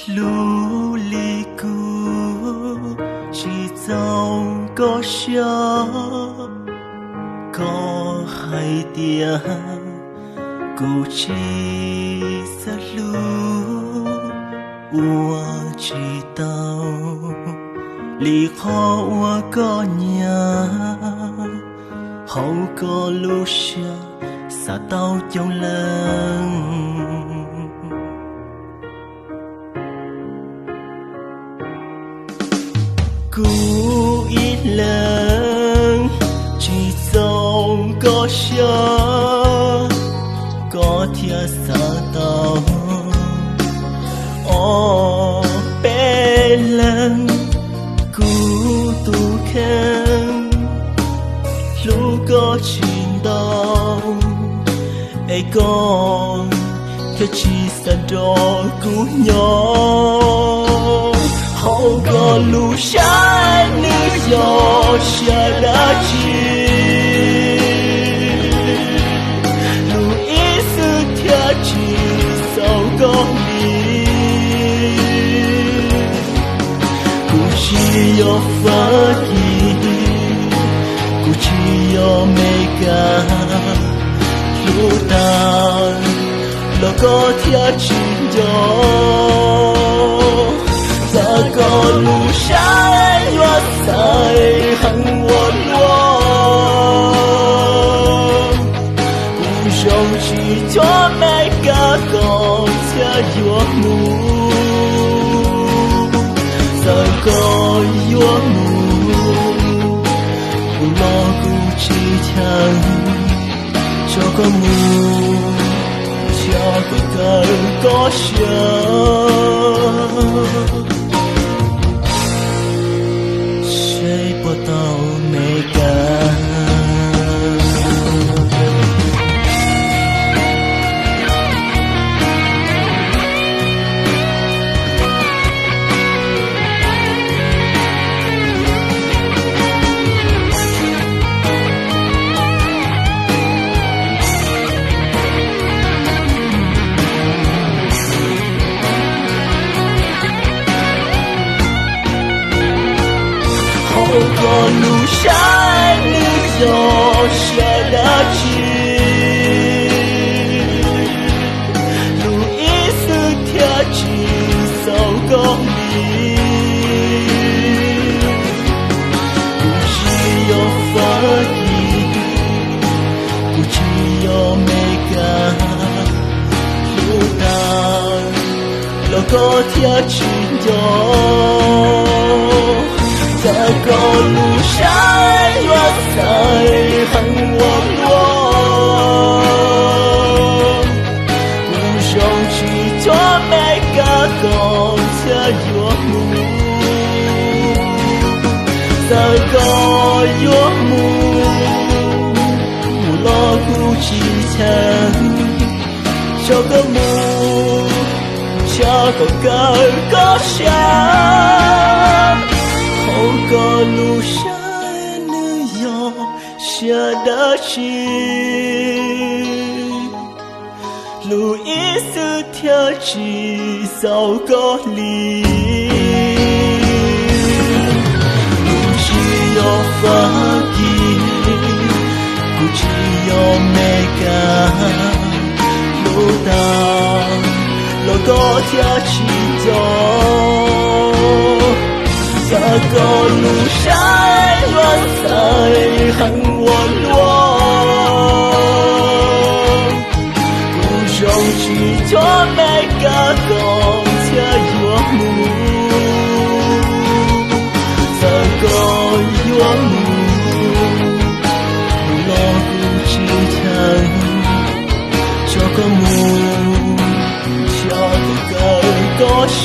努力过，是走过山，过海边，孤寂的路，我知道，离开我个娘，好过路上撒到中人。古一人只走过山，过听沙道，哦，别人孤独看，路过青岛，会讲，却只三座姑娘。好个路上你有下了去，路一丝条去走过你，故事有分意，故事有美感，路当路过条去走。这个路上我在恨我落，不想去做每个公车我母，这个我母，不落骨气强，这个母，这个高兴。谁不到美感？走过路上你有下了去，路一丝条去走过你，故事有分意，故事有美感，路当路过条去走。这个路上我在恨我落，不想去做每个公车我母，这个我母，不落骨气强，这个母，这个高兴。好个路上你有下的去，路一丝条去走过你，故事有分意，故事有美感，路当路过条去走。这个路上我在恨我落，不想去做每个公车我母，这个我母，不落骨气强，这个母，这个高兴。